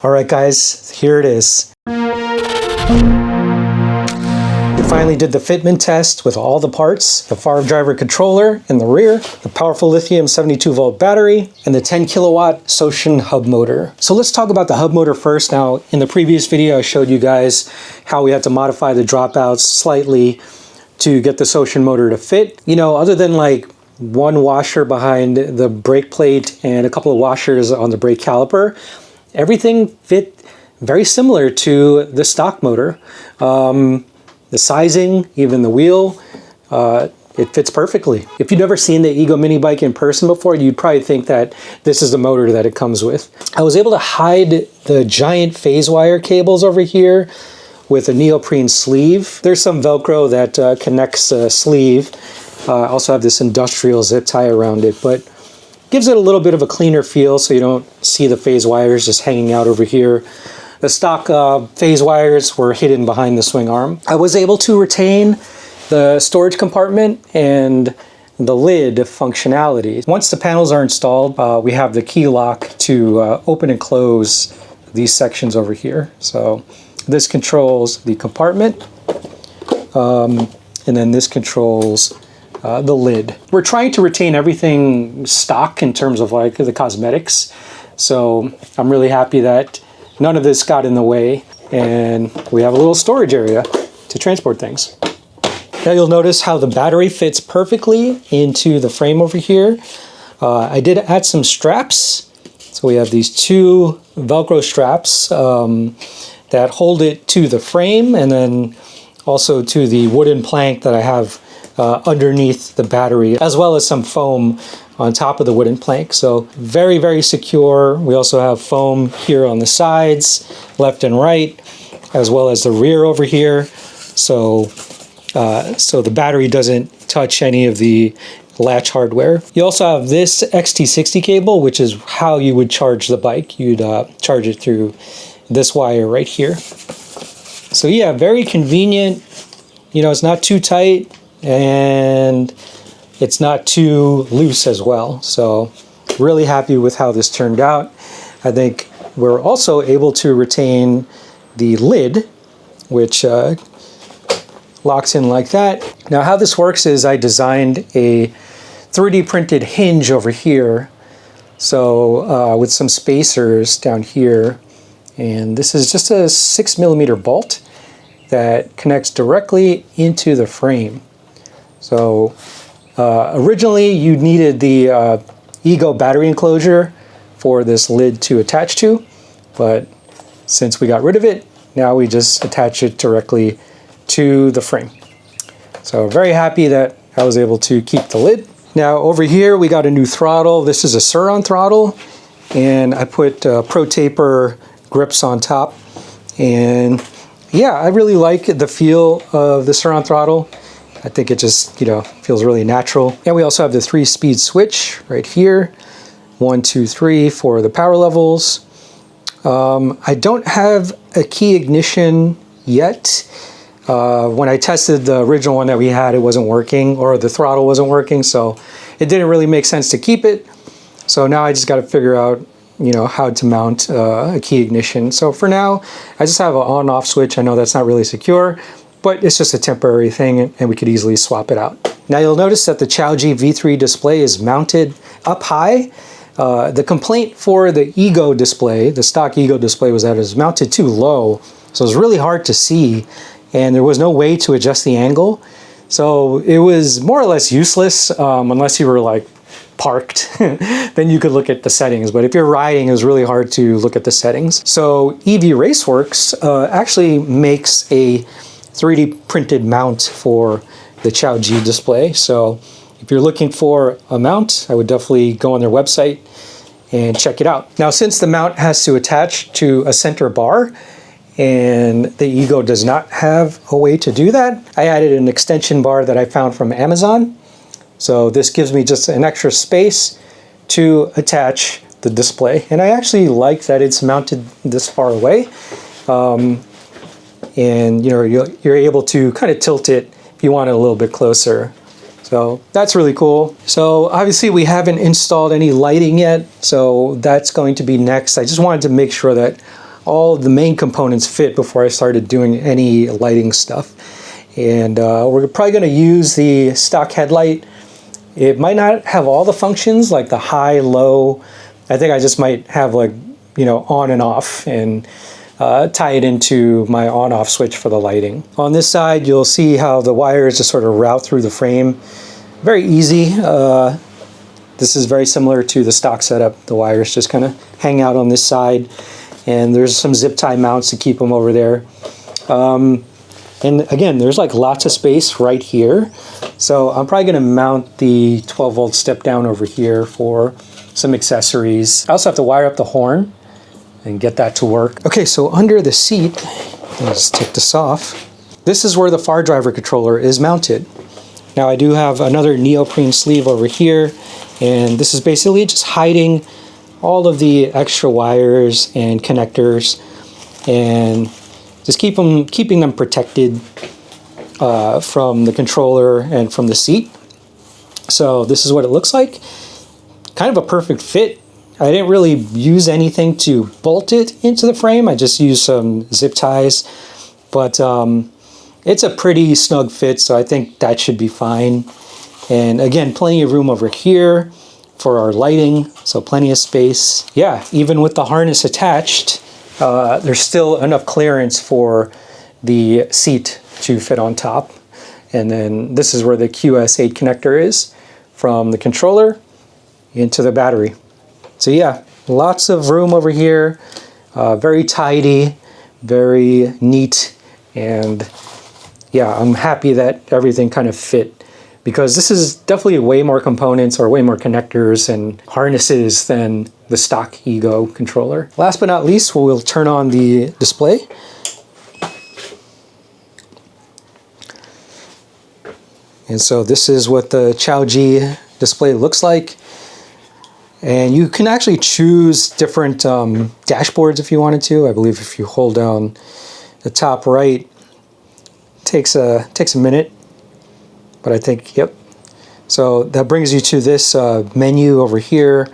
All right, guys, here it is. We finally did the fitment test with all the parts, the far driver controller in the rear, the Powerful Lithium 72-volt battery, and the 10 kilowatt Socin hub motor. So let's talk about the hub motor first. Now, in the previous video, I showed you guys how we had to modify the dropouts slightly to get the Socin motor to fit. You know, other than like one washer behind the brake plate and a couple of washers on the brake caliper, everything fit very similar to the stock motor. The sizing, even the wheel, it fits perfectly. If you've never seen the Ego mini bike in person before, you'd probably think that this is the motor that it comes with. I was able to hide the giant phase wire cables over here with a neoprene sleeve. There's some Velcro that connects the sleeve. I also have this industrial zip tie around it, but gives it a little bit of a cleaner feel so you don't see the phase wires just hanging out over here. The stock phase wires were hidden behind the swing arm. I was able to retain the storage compartment and the lid functionality. Once the panels are installed, we have the key lock to open and close these sections over here. So this controls the compartment, and then this controls the lid. We're trying to retain everything stock in terms of like the cosmetics. So I'm really happy that none of this got in the way, and we have a little storage area to transport things. Now you'll notice how the battery fits perfectly into the frame over here. I did add some straps. So we have these two Velcro straps that hold it to the frame and then also to the wooden plank that I have underneath the battery, as well as some foam on top of the wooden plank. So very, very secure. We also have foam here on the sides, left and right, as well as the rear over here. So the battery doesn't touch any of the latch hardware. You also have this XT60 cable, which is how you would charge the bike. You'd charge it through this wire right here. So yeah, very convenient. You know, it's not too tight and it's not too loose as well. So really happy with how this turned out. I think we're also able to retain the lid, which locks in like that. Now how this works is I designed a 3D printed hinge over here. So with some spacers down here. And this is just a 6mm bolt that connects directly into the frame. So originally you needed the Ego battery enclosure for this lid to attach to, but since we got rid of it, now we just attach it directly to the frame. So very happy that I was able to keep the lid. Now over here we got a new throttle. This is a Sur-On throttle, and I put Pro Taper grips on top. And yeah, I really like the feel of the Sur-On throttle. I think it just, you know, feels really natural. And we also have the 3-speed switch right here. 1, 2, 3 for the power levels. I don't have a key ignition yet. When I tested the original one that we had, it wasn't working, or the throttle wasn't working, so it didn't really make sense to keep it. So now I just got to figure out, you know, how to mount a key ignition. So for now, I just have an on-off switch. I know that's not really secure, but it's just a temporary thing and we could easily swap it out. Now you'll notice that the Qiaoji V3 display is mounted up high. The complaint for the Ego display, the stock Ego display, was that it was mounted too low. So it was really hard to see and there was no way to adjust the angle. So it was more or less useless unless you were like parked, then you could look at the settings. But if you're riding, it was really hard to look at the settings. So EV Raceworks actually makes a 3D printed mount for the Qiaoji display. So if you're looking for a mount, I would definitely go on their website and check it out. Now, since the mount has to attach to a center bar and the Ego does not have a way to do that, I added an extension bar that I found from Amazon. So this gives me just an extra space to attach the display. And I actually like that it's mounted this far away. And you know, you're able to kind of tilt it if you want it a little bit closer. So that's really cool. So obviously we haven't installed any lighting yet, so that's going to be next. I just wanted to make sure that all the main components fit before I started doing any lighting stuff. And we're probably going to use the stock headlight. It might not have all the functions like the high, low. I think I just might have like, you know, on and off, and tie it into my on-off switch for the lighting. On this side, you'll see how the wires just sort of route through the frame. Very easy. This is very similar to the stock setup. The wires just kind of hang out on this side, and there's some zip tie mounts to keep them over there. And again, there's like lots of space right here. So I'm probably gonna mount the 12 volt step down over here for some accessories. I also have to wire up the horn and get that to work. Okay, so under the seat, let's take this off. This is where the far driver controller is mounted. Now I do have another neoprene sleeve over here, and this is basically just hiding all of the extra wires and connectors, and just keeping them protected from the controller and from the seat. So this is what it looks like. Kind of a perfect fit. I didn't really use anything to bolt it into the frame. I just used some zip ties, but it's a pretty snug fit, so I think that should be fine. And again, plenty of room over here for our lighting, so plenty of space. Yeah, even with the harness attached, there's still enough clearance for the seat to fit on top. And then this is where the QS8 connector is from the controller into the battery. So yeah, lots of room over here, very tidy, very neat, and yeah, I'm happy that everything kind of fit, because this is definitely way more components or way more connectors and harnesses than the stock Ego controller. Last but not least, we'll turn on the display. And so this is what the Chao-G display looks like. And you can actually choose different dashboards if you wanted to. I believe if you hold down the top right, it takes a minute, but I think, yep. So that brings you to this menu over here.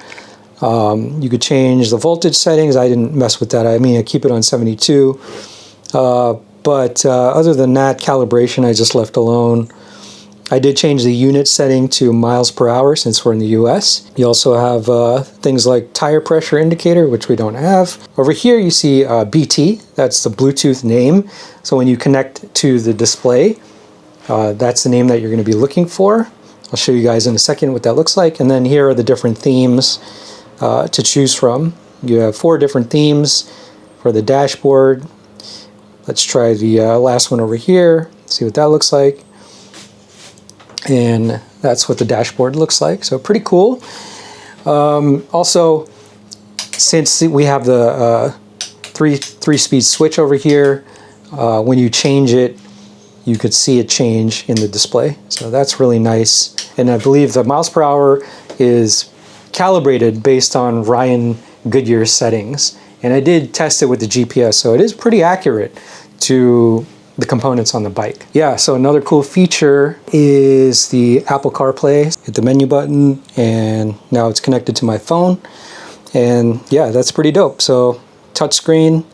You could change the voltage settings. I didn't mess with that. I mean, I keep it on 72. But other than that, calibration I just left alone. I did change the unit setting to miles per hour since we're in the US. You also have things like tire pressure indicator, which we don't have. Over here you see BT, that's the Bluetooth name. So when you connect to the display, that's the name that you're going to be looking for. I'll show you guys in a second what that looks like. And then here are the different themes to choose from. You have 4 different themes for the dashboard. Let's try the last one over here, see what that looks like. And that's what the dashboard looks like, so pretty cool. Also, since we have the three-speed switch over here, when you change it, you could see it change in the display. So that's really nice. And I believe the miles per hour is calibrated based on Ryan Goodyear's settings. And I did test it with the GPS, so it is pretty accurate to the components on the bike. Yeah, so another cool feature is the Apple CarPlay. Hit the menu button, and now it's connected to my phone. And yeah, that's pretty dope. So touchscreen,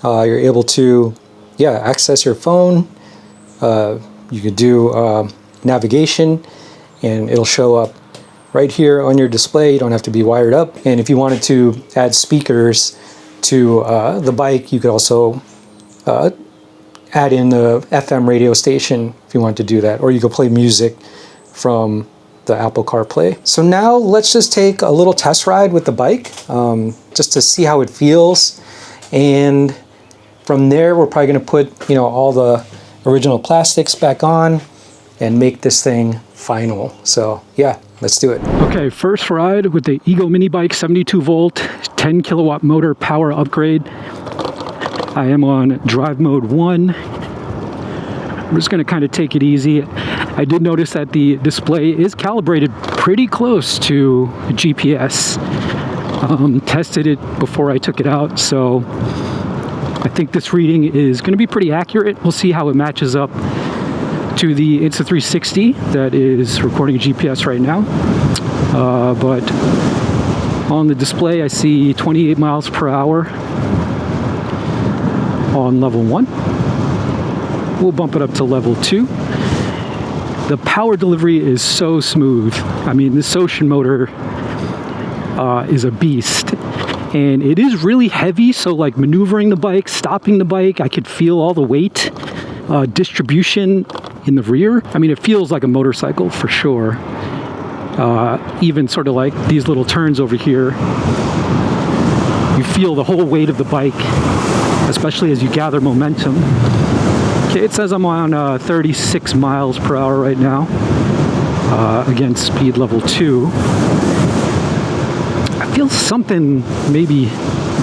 you're able to, yeah, access your phone. You could do navigation, and it'll show up right here on your display. You don't have to be wired up. And if you wanted to add speakers to the bike, you could also add in the FM radio station if you want to do that, or you could play music from the Apple CarPlay. So now let's just take a little test ride with the bike, just to see how it feels. And from there, we're probably gonna put, you know, all the original plastics back on and make this thing final. So yeah, let's do it. Okay, first ride with the Ego mini bike, 72 volt, 10 kilowatt motor power upgrade. I am on drive mode 1. I'm just going to kind of take it easy. I did notice that the display is calibrated pretty close to GPS. Tested it before I took it out, so I think this reading is going to be pretty accurate. We'll see how it matches up to the Insta360 that is recording GPS right now. But on the display I see 28 miles per hour. on level 1. We'll bump it up to level 2. The power delivery is so smooth. I mean, this Ocean motor is a beast. And it is really heavy, so like maneuvering the bike, stopping the bike, I could feel all the weight distribution in the rear. I mean, it feels like a motorcycle for sure. Even sort of like these little turns over here, you feel the whole weight of the bike, especially as you gather momentum. Okay, it says I'm on 36 miles per hour right now, again, speed level 2. I feel something maybe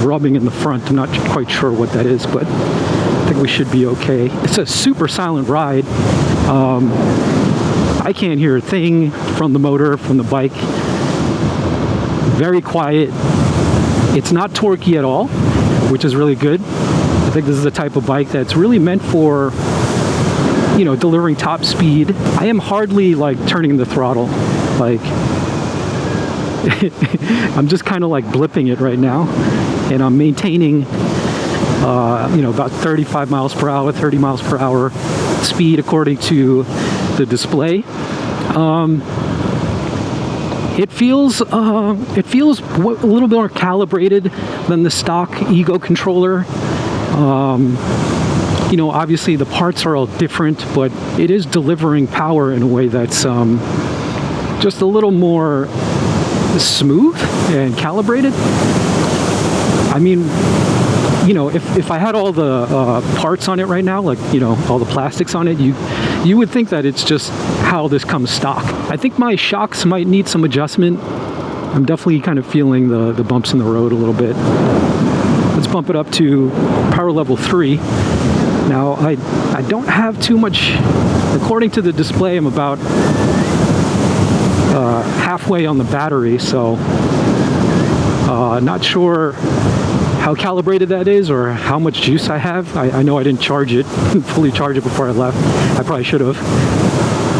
rubbing in the front. I'm not quite sure what that is, but I think we should be okay. It's a super silent ride. I can't hear a thing from the motor, from the bike. Very quiet. It's not torquey at all, which is really good. I think this is the type of bike that's really meant for, you know, delivering top speed. I am hardly like turning the throttle. Like, I'm just kind of like blipping it right now. And I'm maintaining, you know, about 35 miles per hour, 30 miles per hour speed according to the display. It feels a little bit more calibrated than the stock Ego controller. You know, obviously the parts are all different, but it is delivering power in a way that's just a little more smooth and calibrated. I mean, you know, if I had all the parts on it right now, like, you know, all the plastics on it, you would think that it's just how this comes stock. I think my shocks might need some adjustment. I'm definitely kind of feeling the bumps in the road a little bit. Let's bump it up to power level 3. Now, I don't have too much, according to the display, I'm about halfway on the battery, so not sure how calibrated that is or how much juice I have. I know I didn't charge it, fully charge it before I left. I probably should have.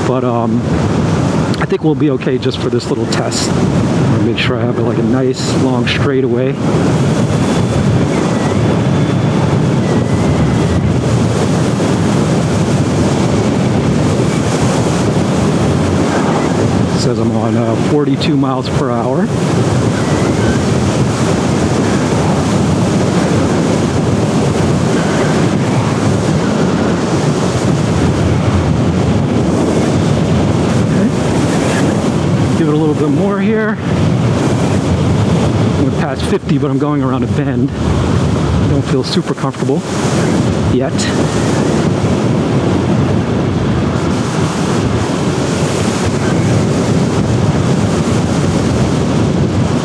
But I think we'll be okay just for this little test. I'm gonna make sure I have like a nice long straightaway. It says I'm on 42 miles per hour. Give it a little bit more here. I'm past 50, but I'm going around a bend. I don't feel super comfortable yet.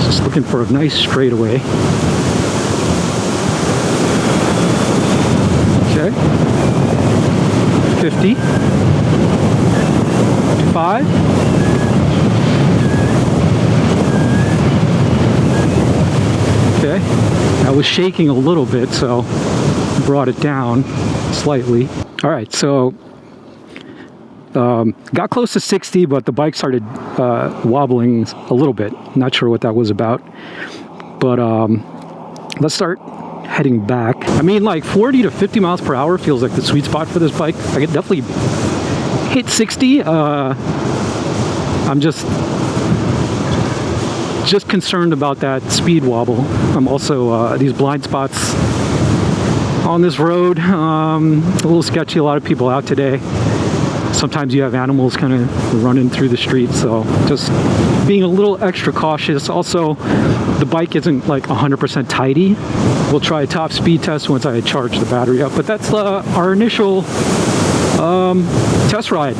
Just looking for a nice straightaway. Okay. 50. 55. Okay, I was shaking a little bit, so brought it down slightly. All right, so got close to 60, but the bike started wobbling a little bit. Not sure what that was about, but let's start heading back. I mean, like 40 to 50 miles per hour feels like the sweet spot for this bike. I could definitely hit 60. I'm just concerned about that speed wobble. I'm also, these blind spots on this road, a little sketchy. A lot of people out today. Sometimes you have animals kind of running through the street, so just being a little extra cautious. Also, the bike isn't like 100% tidy. We'll try a top speed test once I charge the battery up, but that's our initial test ride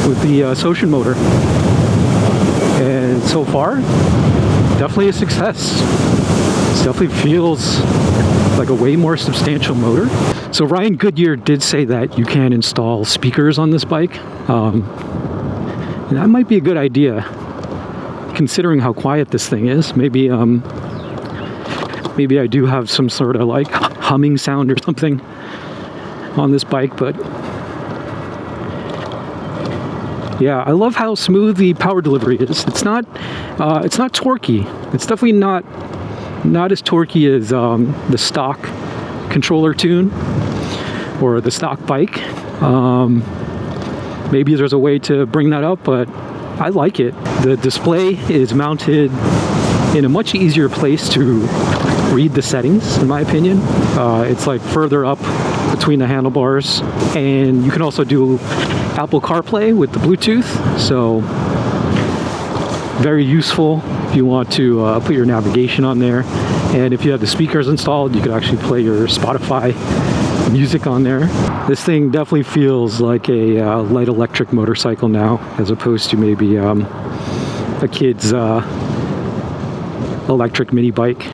with the Ocean motor. And so far, definitely a success. It definitely feels like a way more substantial motor. So Ryan Goodyear did say that you can install speakers on this bike. And that might be a good idea, considering how quiet this thing is. Maybe maybe I do have some sort of like humming sound or something on this bike, but yeah, I love how smooth the power delivery is. It's not torquey. It's definitely not as torquey as the stock controller tune or the stock bike. Maybe there's a way to bring that up, but I like it. The display is mounted in a much easier place to read the settings, in my opinion. It's like further up between the handlebars, and you can also do Apple CarPlay with the Bluetooth, so very useful if you want to put your navigation on there. And if you have the speakers installed, you could actually play your Spotify music on there. This thing definitely feels like a light electric motorcycle now, as opposed to maybe a kid's electric mini bike.